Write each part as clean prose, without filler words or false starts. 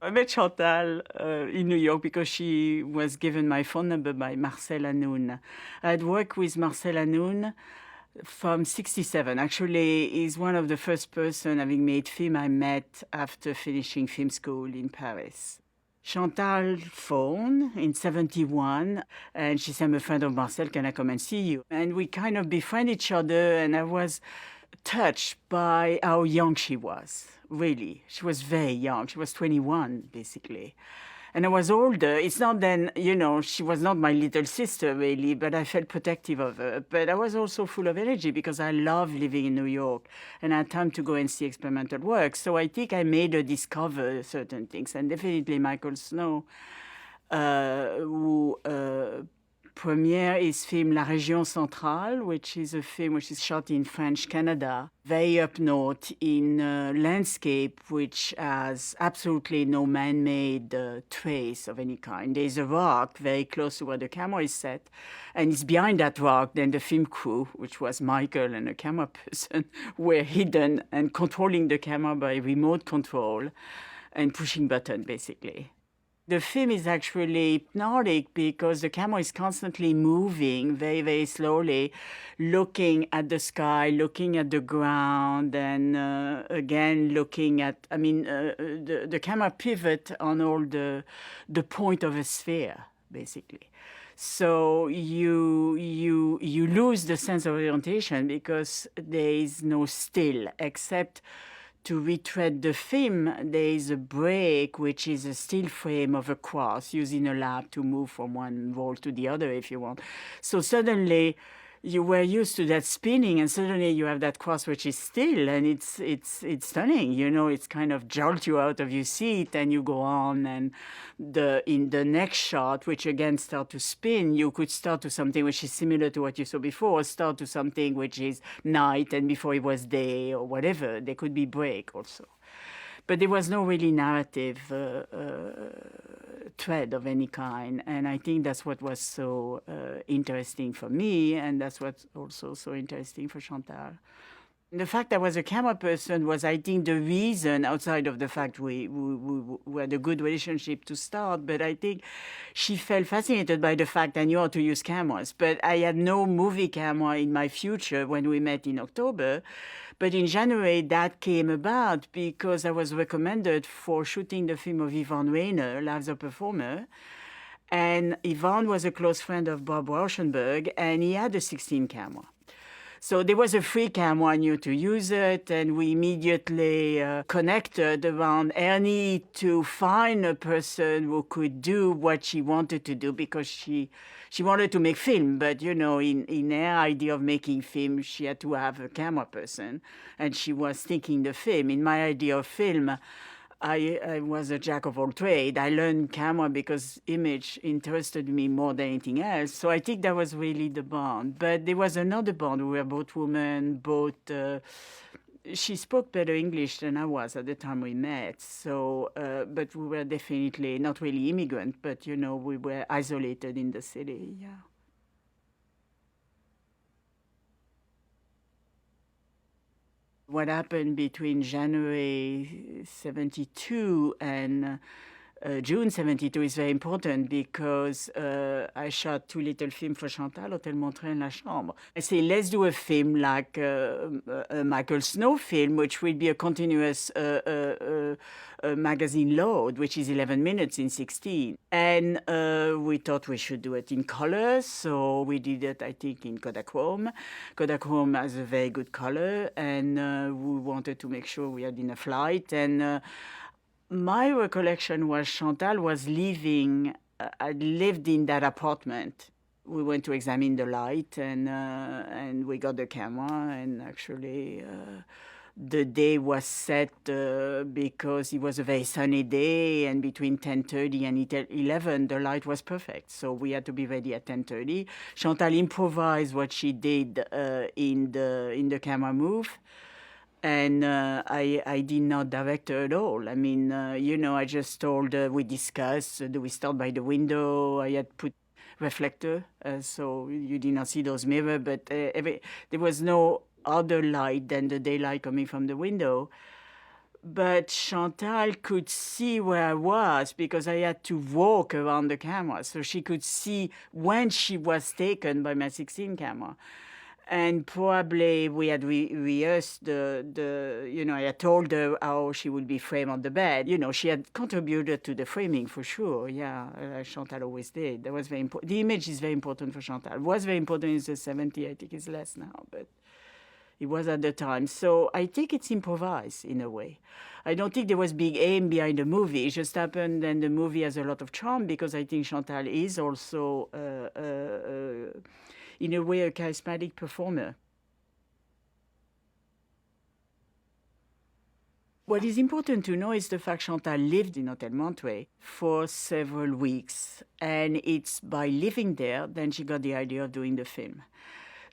I met Chantal in New York because she was given my phone number by Marcel Hanoun. I'd worked with Marcel Hanoun from 67. Actually, he's one of the first person having made film I met after finishing film school in Paris. Chantal phoned in 71 and she said, I'm a friend of Marcel, can I come and see you? And we kind of befriended each other and I was touched by how young she was, really. She was very young. She was 21, basically. And I was older. It's not then, she was not my little sister, really, but I felt protective of her. But I was also full of energy because I love living in New York and I had time to go and see experimental work. So I think I made her discover certain things. And definitely Michael Snow, who premiere his film La Région Centrale, which is a film which is shot in French Canada, very up north in a landscape which has absolutely no man-made trace of any kind. There's a rock very close to where the camera is set, and it's behind that rock. Then the film crew, which was Michael and a camera person, were hidden and controlling the camera by remote control and pushing button, basically. The film is actually hypnotic because the camera is constantly moving very, very slowly, looking at the sky, looking at the ground, and again looking at, the camera pivot on all the point of a sphere, basically. So you lose the sense of orientation because there is no still except to retread the film, there is a break, which is a still frame of a cross using a lab to move from one wall to the other, if you want. So suddenly, you were used to that spinning, and suddenly you have that cross which is still, and it's stunning. It's kind of jolt you out of your seat, and you go on. And in the next shot, which again start to spin, you could start to something which is similar to what you saw before, start to something which is night, and before it was day or whatever. There could be break also. But there was no really narrative thread of any kind. And I think that's what was so interesting for me, and that's what's also so interesting for Chantal. The fact I was a camera person was, I think, the reason, outside of the fact we had a good relationship to start, but I think she felt fascinated by the fact I knew how to use cameras. But I had no movie camera in my future when we met in October. But in January, that came about because I was recommended for shooting the film of Yvonne Rainer, Lives of Performer. And Yvonne was a close friend of Bob Rauschenberg, and he had a 16 camera. So there was a free camera, I knew to use it, and we immediately connected around her need to find a person who could do what she wanted to do, because she wanted to make film, but in her idea of making film, she had to have a camera person, and she was thinking the film. In my idea of film, I was a jack of all trades. I learned camera because image interested me more than anything else. So I think that was really the bond. But there was another bond. We were both women, she spoke better English than I was at the time we met. So, but we were definitely not really immigrant, but, we were isolated in the city, yeah. What happened between January 72 and June 72 is very important because I shot two little films for Chantal, Hôtel Montreuil and La Chambre. I say, let's do a film like a Michael Snow film, which will be a continuous magazine load, which is 11 minutes in 16. And we thought we should do it in color, so we did it, I think, in Kodachrome. Kodachrome has a very good color, and we wanted to make sure we had enough light. And my recollection was Chantal was living, lived in that apartment. We went to examine the light, and we got the camera, and actually the day was set because it was a very sunny day, and between 10:30 and 11, the light was perfect. So we had to be ready at 10:30. Chantal improvised what she did in the camera move. And I did not direct her at all. I mean, I just told her, we discussed, do we start by the window? I had put reflector, so you did not see those mirrors, but there was no other light than the daylight coming from the window. but Chantal could see where I was because I had to walk around the camera. So she could see when she was taken by my 16 camera. And probably we had rehearsed I had told her how she would be framed on the bed. She had contributed to the framing for sure. Yeah, Chantal always did. That was very important. The image is very important for Chantal. It was very important in the 70s. I think it's less now, but it was at the time. So I think it's improvised in a way. I don't think there was big aim behind the movie. It just happened, and the movie has a lot of charm because I think Chantal is also, in a way, a charismatic performer. What is important to know is the fact Chantal lived in Hotel Monterey for several weeks. And it's by living there, then she got the idea of doing the film.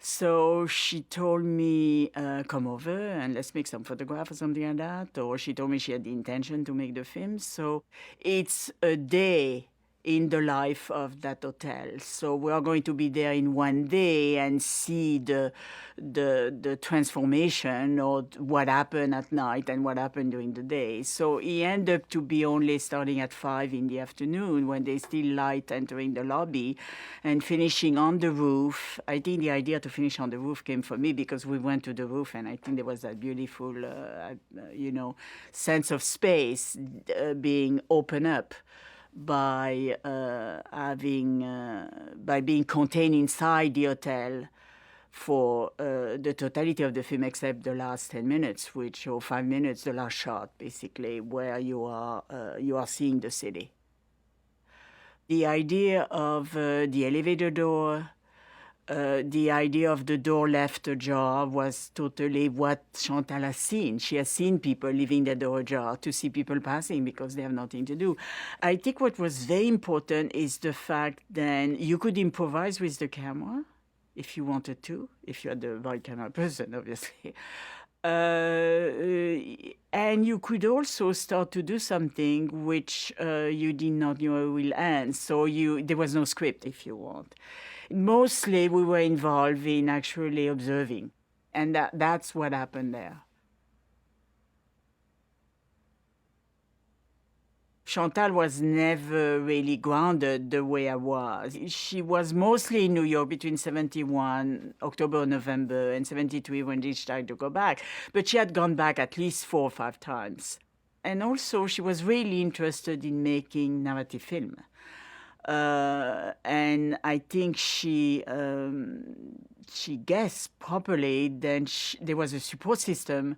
So she told me, come over and let's make some photograph or something like that. Or she told me she had the intention to make the film. So it's a day in the life of that hotel. So we are going to be there in one day and see the transformation or what happened at night and what happened during the day. So it ended up to be only starting at 5 in the afternoon when there's still light entering the lobby and finishing on the roof. I think the idea to finish on the roof came from me because we went to the roof and I think there was that beautiful, sense of space being opened up by being contained inside the hotel for the totality of the film, except the last 10 minutes, or 5 minutes, the last shot, basically, where you are seeing the city. The idea of the elevator door, the idea of the door left ajar was totally what Chantal has seen. She has seen people leaving the door ajar to see people passing because they have nothing to do. I think what was very important is the fact that you could improvise with the camera if you wanted to, if you had the right camera person, obviously. And you could also start to do something which you did not know will end. So there was no script, if you want. Mostly we were involved in actually observing. And that's what happened there. Chantal was never really grounded the way I was. She was mostly in New York between 71, October, November, and 73 when she started to go back. But she had gone back at least 4 or 5 times. And also she was really interested in making narrative film. And I think she guessed properly that there was a support system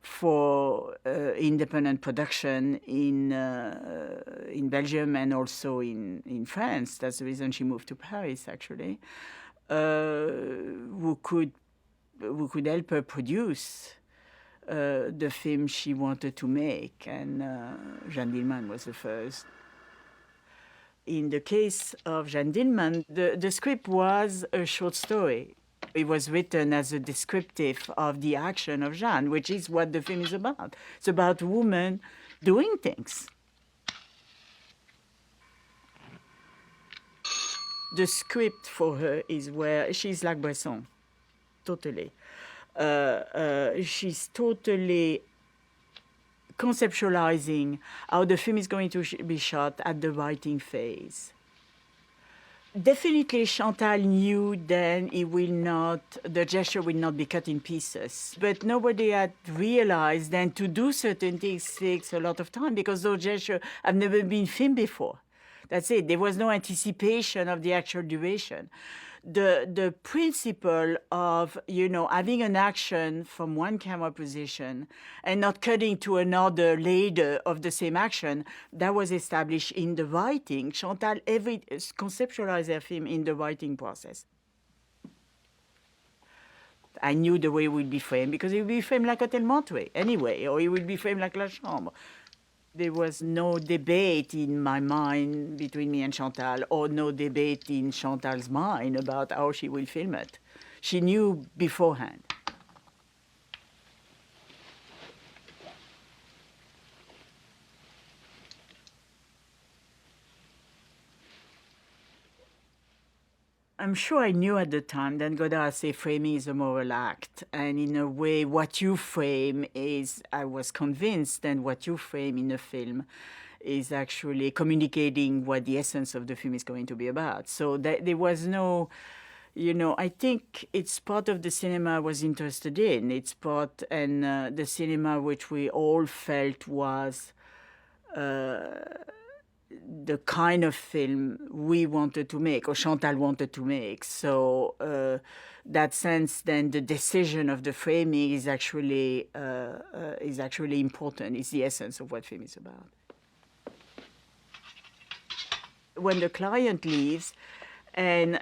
for independent production in Belgium and also in France. That's the reason she moved to Paris, actually. Who could help her produce the film she wanted to make, and Jeanne Dielman was the first. In the case of Jeanne Dielman, the script was a short story. It was written as a descriptive of the action of Jeanne, which is what the film is about. It's about women doing things. The script for her is where she's like Bresson, totally. She's totally conceptualizing how the film is going to be shot at the writing phase. Definitely Chantal knew then the gesture will not be cut in pieces. But nobody had realized then to do certain things takes a lot of time because those gestures have never been filmed before. That's it. There was no anticipation of the actual duration. The principle of, having an action from one camera position and not cutting to another later of the same action, that was established in the writing. Chantal conceptualized her film in the writing process. I knew the way it would be framed because it would be framed like Hotel Monterey anyway, or it would be framed like La Chambre. There was no debate in my mind between me and Chantal, or no debate in Chantal's mind about how she will film it. She knew beforehand. I'm sure I knew at the time that Godard say framing is a moral act. And in a way, what you frame is, I was convinced, that what you frame in a film is actually communicating what the essence of the film is going to be about. So there was no, I think it's part of the cinema I was interested in. It's part, and the cinema which we all felt was the kind of film we wanted to make, or Chantal wanted to make. So that sense, then the decision of the framing is actually important. It's the essence of what film is about. When the client leaves, and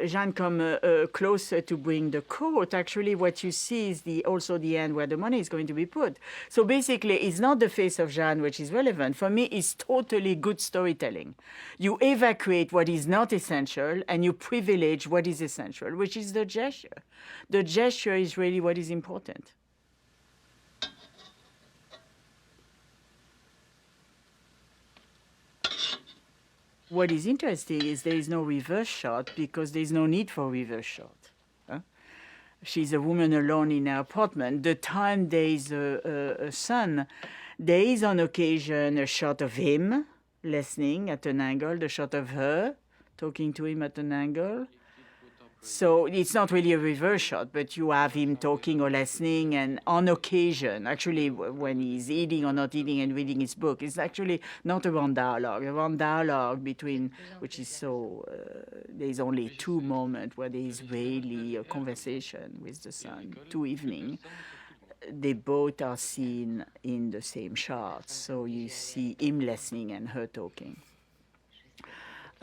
Jeanne comes closer to bring the coat, actually what you see is also the end where the money is going to be put. So basically, it's not the face of Jeanne which is relevant. For me, it's totally good storytelling. You evacuate what is not essential, and you privilege what is essential, which is the gesture. The gesture is really what is important. What is interesting is there is no reverse shot because there is no need for reverse shot. She's a woman alone in her apartment. The time there is a son, there is on occasion a shot of him listening at an angle, the shot of her talking to him at an angle. So it's not really a reverse shot, but you have him talking or listening, and on occasion, actually when he's eating or not eating and reading his book, it's actually not around dialogue between, which is so, there's only two moments where there is really a conversation with the son, two evenings. They both are seen in the same shot, so you see him listening and her talking.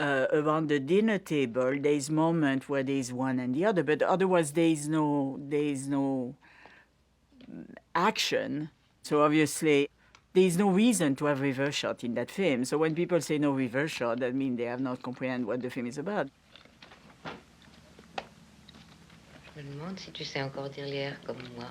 Around the dinner table, there is moment where there is one and the other, but otherwise there is no action. So obviously, there is no reason to have reverse shot in that film. So when people say no reverse shot, that means they have not comprehended what the film is about. Je me demande si tu sais encore dire l'hier comme moi.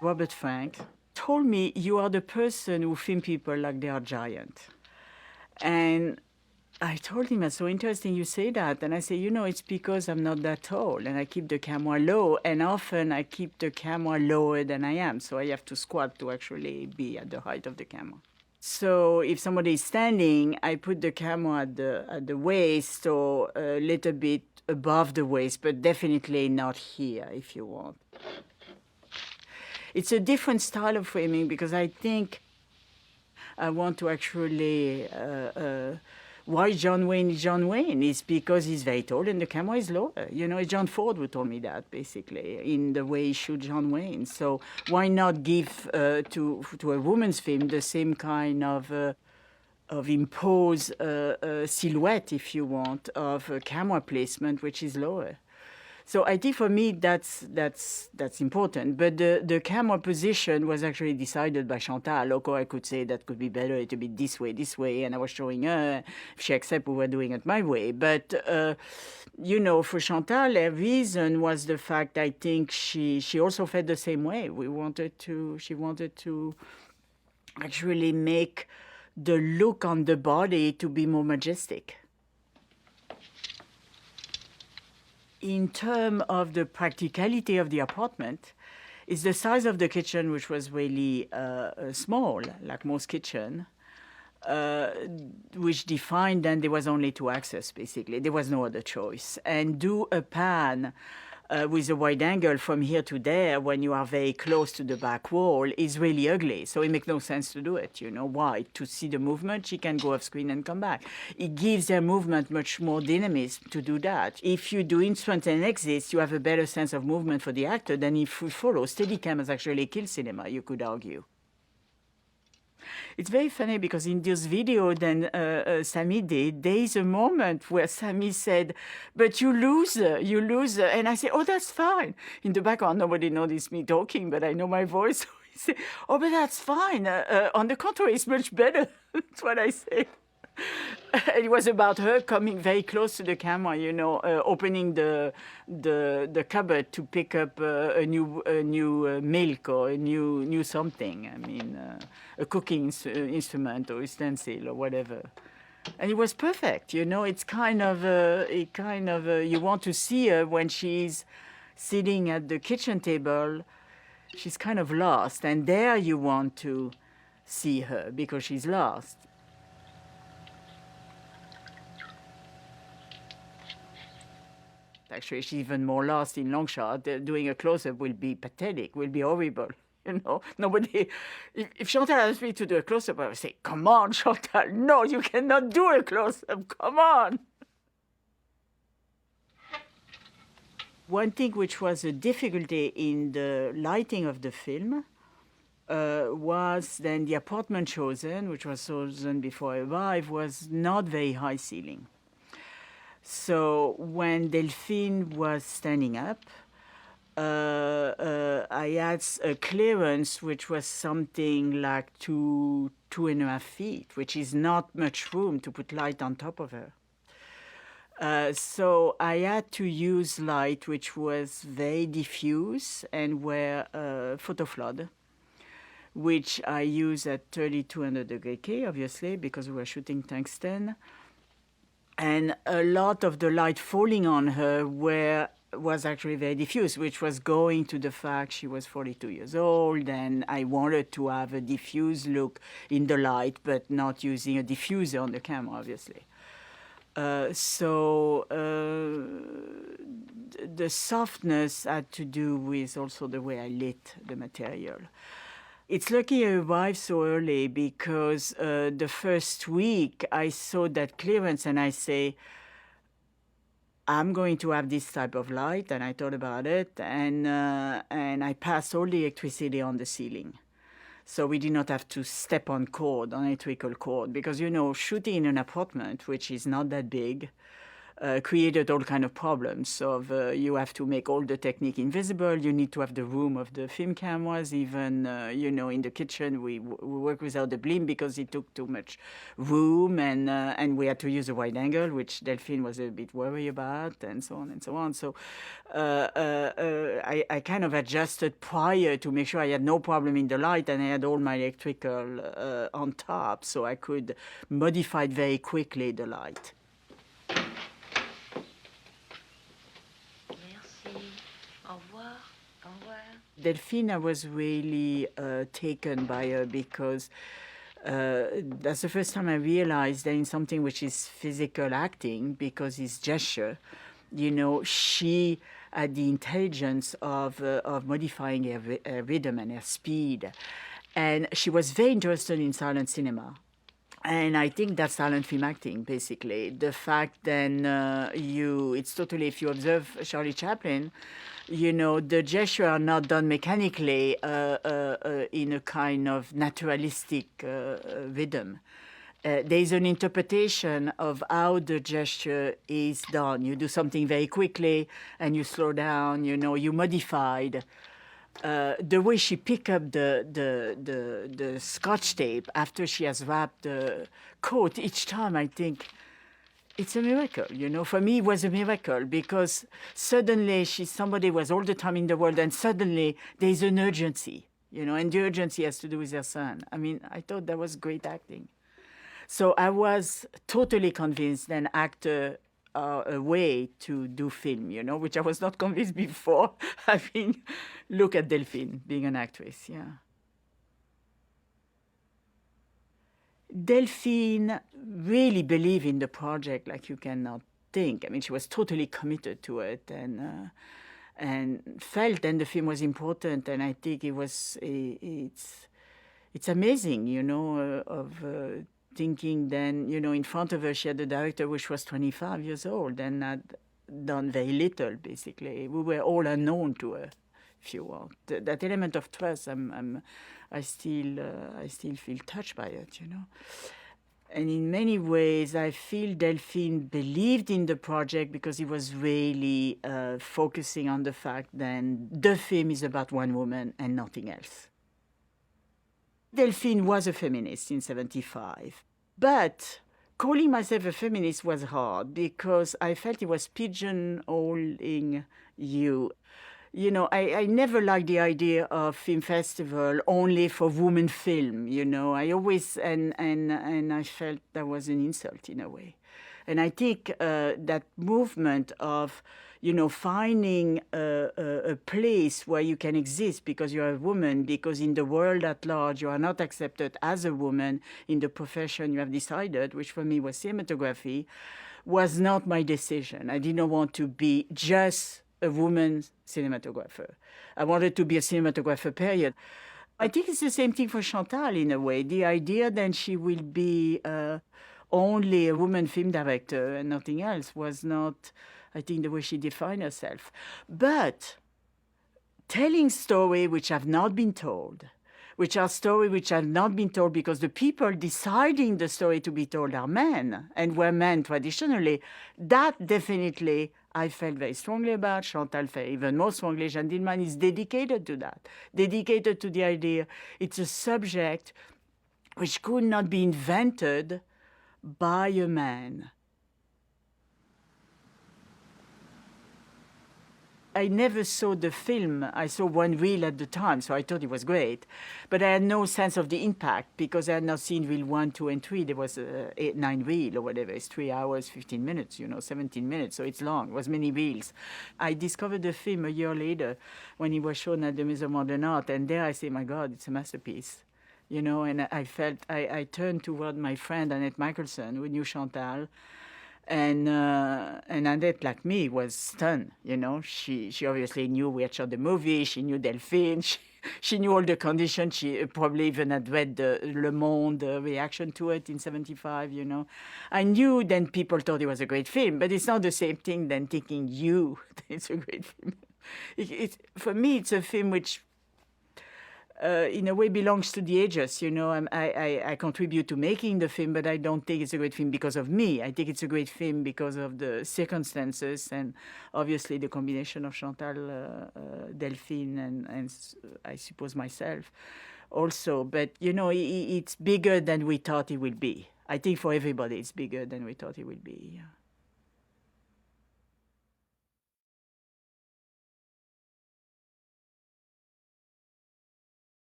Robert Frank told me, you are the person who film people like they are giant. And I told him, that's so interesting you say that. And I say, it's because I'm not that tall and I keep the camera low. And often I keep the camera lower than I am. So I have to squat to actually be at the height of the camera. So if somebody is standing, I put the camera at the waist or a little bit above the waist, but definitely not here if you want. It's a different style of framing because I think I want to actually, why John Wayne is John Wayne is because he's very tall and the camera is lower. It's John Ford who told me that, basically, in the way he shot John Wayne. So why not give to a woman's film the same kind of imposed silhouette, if you want, of camera placement, which is lower. So I think for me that's important. But the camera position was actually decided by Chantal. Of course, I could say that could be better, it would be this way, and I was showing her. If she accepted, we were doing it my way. But for Chantal, her reason was the fact I think she also felt the same way. She wanted to actually make the look on the body to be more majestic. In terms of the practicality of the apartment, is the size of the kitchen, which was really small, like most kitchen, which defined then there was only two access, basically. There was no other choice. And do a pan with a wide angle from here to there when you are very close to the back wall is really ugly. So it makes no sense to do it. Why? To see the movement, she can go off screen and come back. It gives their movement much more dynamism to do that. If you do instruments and exits, you have a better sense of movement for the actor than if you follow. Steadicam has actually killed cinema, you could argue. It's very funny because in this video then Sami did, there is a moment where Sami said, but you lose. And I say, oh, that's fine. In the background, nobody noticed me talking, but I know my voice. So he said, oh, but that's fine. On the contrary, it's much better. That's what I say. It was about her coming very close to the camera, opening the cupboard to pick up a new milk or a new something. I mean, a cooking instrument or utensil or whatever. And it was perfect, It's kind of you want to see her when she's sitting at the kitchen table. She's kind of lost, and there you want to see her because she's lost. Actually, she's even more lost in long shot. Doing a close-up will be pathetic, will be horrible. Nobody. If Chantal asked me to do a close-up, I would say, "Come on, Chantal, no, you cannot do a close-up. Come on." One thing which was a difficulty in the lighting of the film was then the apartment chosen, which was chosen before I arrived, was not very high ceiling. So when Delphine was standing up, I had a clearance which was something like 2.5 feet, which is not much room to put light on top of her. So I had to use light which was very diffuse and were photo flood, which I use at 3200 degree K, obviously, because we were shooting tungsten. And a lot of the light falling on her was actually very diffuse, which was going to the fact she was 42 years old, and I wanted to have a diffuse look in the light, but not using a diffuser on the camera, obviously. So the softness had to do with also the way I lit the material. It's lucky I arrived so early because the first week I saw that clearance and I say, I'm going to have this type of light, and I thought about it, and I passed all the electricity on the ceiling. So we did not have to step on electrical cord, because, shooting in an apartment, which is not that big, created all kind of problems. You have to make all the technique invisible. You need to have the room of the film cameras. Even, in the kitchen, we work without the blim because it took too much room, and we had to use a wide angle, which Delphine was a bit worried about, and so on and so on. So I kind of adjusted prior to make sure I had no problem in the light, and I had all my electrical on top, so I could modify very quickly the light. Delphine, I was really taken by her because that's the first time I realized that in something which is physical acting, because it's gesture, she had the intelligence of modifying her rhythm and her speed. And she was very interested in silent cinema. And I think that's silent film acting, basically. The fact then it's totally, if you observe Charlie Chaplin, the gestures are not done mechanically in a kind of naturalistic rhythm. There's an interpretation of how the gesture is done. You do something very quickly and you slow down, you modified. The way she picked up the Scotch tape after she has wrapped the coat each time, I think it's a miracle. For me, it was a miracle because suddenly somebody was all the time in the world, and suddenly there's an urgency, and the urgency has to do with her son. I mean, I thought that was great acting. So I was totally convinced an actor a way to do film, which I was not convinced before. I mean, look at Delphine being an actress, yeah. Delphine really believed in the project like you cannot think. I mean, she was totally committed to it and felt then the film was important. And I think it's amazing, of thinking then, in front of her, she had a director which was 25 years old and had done very little, basically. We were all unknown to her, if you want. That element of trust, I still feel touched by it, And in many ways, I feel Delphine believed in the project because he was really focusing on the fact that the film is about one woman and nothing else. Delphine was a feminist in 1975, but calling myself a feminist was hard because I felt it was pigeonholing you. You know, I never liked the idea of film festival only for women film, you know. I always, and I felt that was an insult in a way. And I think that movement of, you know, finding a place where you can exist because you're a woman, because in the world at large you are not accepted as a woman in the profession you have decided, which for me was cinematography, was not my decision. I did not want to be just a woman cinematographer. I wanted to be a cinematographer, period. I think it's the same thing for Chantal in a way. The idea that she will be only a woman film director and nothing else was not, I think, the way she defined herself. But telling stories which have not been told, which are stories which have not been told because the people deciding the story to be told are men, and were men traditionally, that definitely I felt very strongly about. Chantal felt even more strongly. Jeanne Dielman is dedicated to that, dedicated to the idea it's a subject which could not be invented by a man. I never saw the film. I saw one reel at the time, so I thought it was great. But I had no sense of the impact because I had not seen reel 1, 2, and 3. There was 8, 9 reel or whatever. It's 3 hours, 15 minutes, 17 minutes, so it's long. It was many reels. I discovered the film a year later when it was shown at the Museum of Modern Art, and there I say, my God, it's a masterpiece. And I felt, I turned toward my friend Annette Michelson, who knew Chantal, and Annette, like me, was stunned. She obviously knew we had shot the movie. She knew Delphine. She knew all the conditions. She probably even had read the Le Monde reaction to it in '75. I knew then people thought it was a great film, but it's not the same thing than thinking it's a great film. For me, it's a film which, in a way, belongs to the ages. I contribute to making the film, but I don't think it's a great film because of me. I think it's a great film because of the circumstances and obviously the combination of Chantal, Delphine, and I suppose myself also. But, it's bigger than we thought it would be. I think for everybody it's bigger than we thought it would be. Yeah.